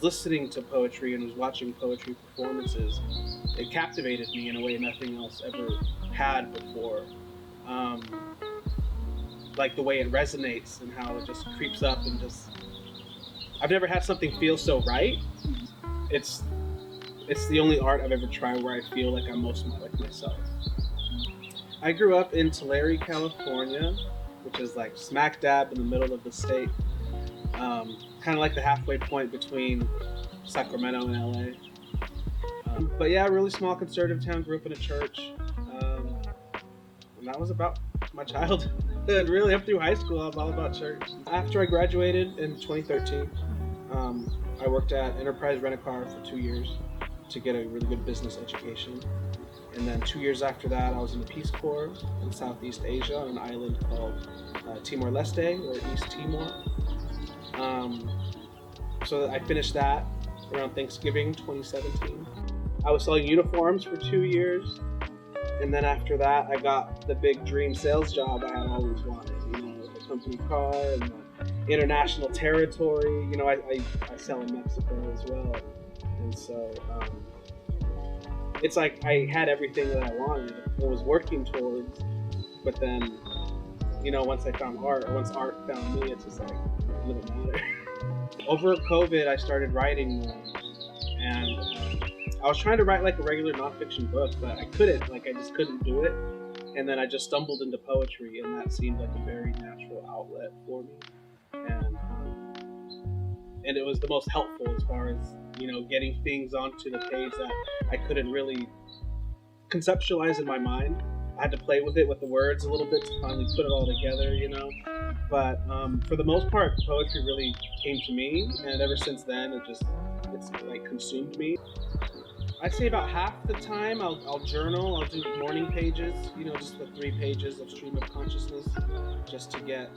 listening to poetry and was watching poetry performances, it captivated me in a way nothing else ever had before. Like the way it resonates and how it just creeps up and just, I've never had something feel so right. It's the only art I've ever tried where I feel like I'm most like myself. I grew up in Tulare, California, which is like smack dab in the middle of the state. Kind of like the halfway point between Sacramento and LA. But yeah, really small conservative town, grew up in a church. And that was about my childhood. Really up through high school, I was all about church. After I graduated in 2013, I worked at Enterprise Rent-A-Car for 2 years to get a really good business education. And then 2 years after that, I was in the Peace Corps in Southeast Asia on an island called Timor-Leste, or East Timor. So I finished that around Thanksgiving 2017. I was selling uniforms for 2 years. And then after that, I got the big dream sales job I had always wanted, the company car and the international territory. I sell in Mexico as well. And so it's like I had everything that I wanted or was working towards. But then, once I found art, or once art found me, it's just like, it doesn't matter. Over COVID, I started writing more. And I was trying to write like a regular nonfiction book, but I couldn't. I just couldn't do it. And then I just stumbled into poetry, and that seemed like a very natural outlet for me. And it was the most helpful as far as, getting things onto the page that I couldn't really conceptualize in my mind. I had to play with it with the words a little bit to finally put it all together, But for the most part, poetry really came to me, and ever since then, it's like consumed me. I'd say about half the time I'll journal. I'll do morning pages, just the 3 pages of stream of consciousness, just to get,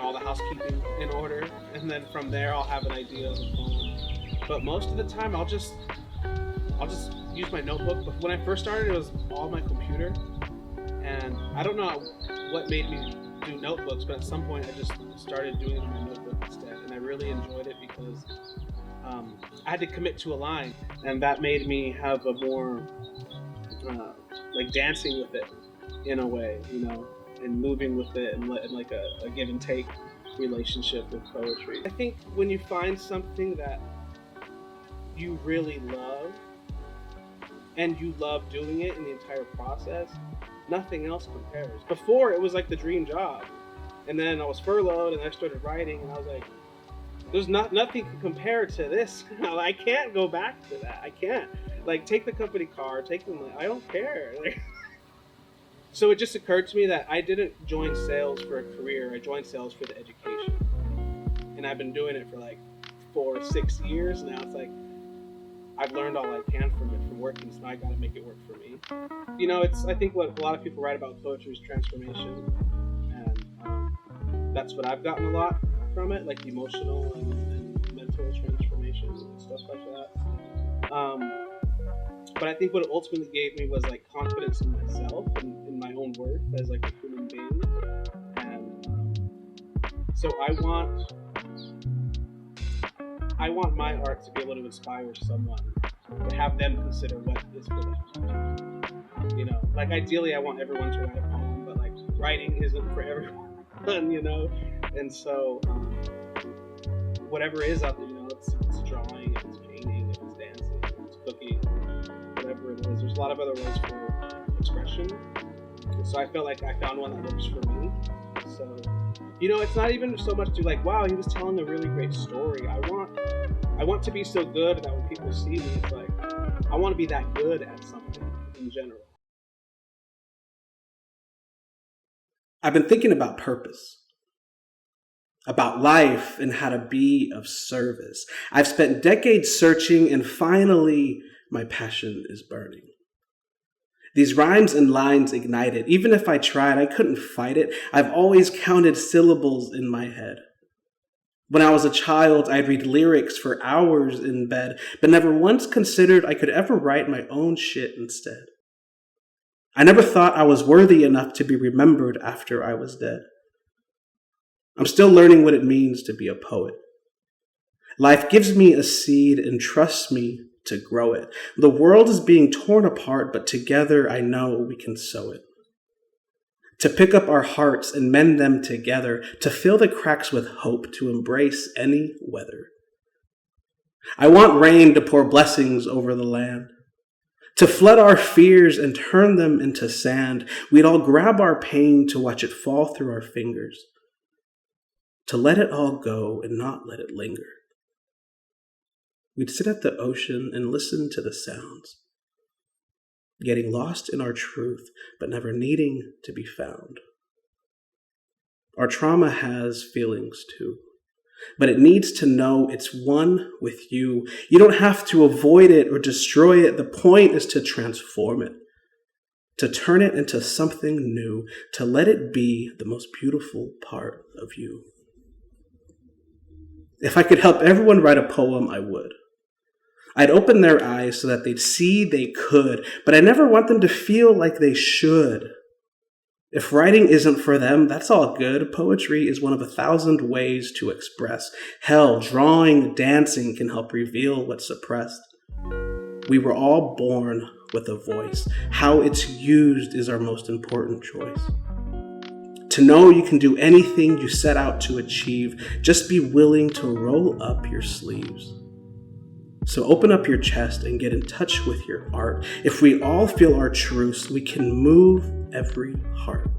all the housekeeping in order. And then from there, I'll have an idea of a poem. But most of the time, I'll just use my notebook. But when I first started, it was all my computer, and I don't know what made me do notebooks, but at some point, I just started doing it on my notebook instead, and I really enjoyed it because I had to commit to a line, and that made me have a more dancing with it in a way, and moving with it, and like a give and take relationship with poetry. I think when you find something that you really love, and you love doing it in the entire process, nothing else compares. Before, it was like the dream job, and then I was furloughed, and I started writing, and I was like, there's nothing can compare to this. I can't go back to that. I can't. Take the company car, take them. I don't care. So it just occurred to me that I didn't join sales for a career. I joined sales for the education, and I've been doing it for 4 or 6 years now. It's like I've learned all I can from it, from working. So now I got to make it work for me. I think what a lot of people write about poetry is transformation, and that's what I've gotten a lot from it, like emotional and mental transformation and stuff like that. But I think what it ultimately gave me was confidence in myself and in my own worth as a human being. And so I want my art to be able to inspire someone, to have them consider what is for them. Ideally I want everyone to write a poem, but writing isn't for everyone. And so whatever is out there, it's drawing, it's painting, it's dancing, it's cooking, whatever it is. There's a lot of other ways for expression. And so I felt like I found one that works for me. So, it's not even so much to wow, he was telling a really great story. I want to be so good that when people see me, it's I want to be that good at something in general. I've been thinking about purpose, about life, and how to be of service. I've spent decades searching, and finally, my passion is burning. These rhymes and lines ignited. Even if I tried, I couldn't fight it. I've always counted syllables in my head. When I was a child, I'd read lyrics for hours in bed, but never once considered I could ever write my own shit instead. I never thought I was worthy enough to be remembered after I was dead. I'm still learning what it means to be a poet. Life gives me a seed and trusts me to grow it. The world is being torn apart, but together I know we can sow it. To pick up our hearts and mend them together, to fill the cracks with hope, to embrace any weather. I want rain to pour blessings over the land, to flood our fears and turn them into sand. We'd all grab our pain to watch it fall through our fingers, to let it all go and not let it linger. We'd sit at the ocean and listen to the sounds, getting lost in our truth, but never needing to be found. Our trauma has feelings too, but it needs to know it's one with you. You don't have to avoid it or destroy it. The point is to transform it, to turn it into something new, to let it be the most beautiful part of you. If I could help everyone write a poem, I would. I'd open their eyes so that they'd see they could, but I never want them to feel like they should. If writing isn't for them, that's all good. Poetry is one of 1,000 ways to express. Hell, drawing, dancing can help reveal what's suppressed. We were all born with a voice. How it's used is our most important choice. To know you can do anything you set out to achieve, just be willing to roll up your sleeves. So open up your chest and get in touch with your art. If we all feel our truths, we can move every heart.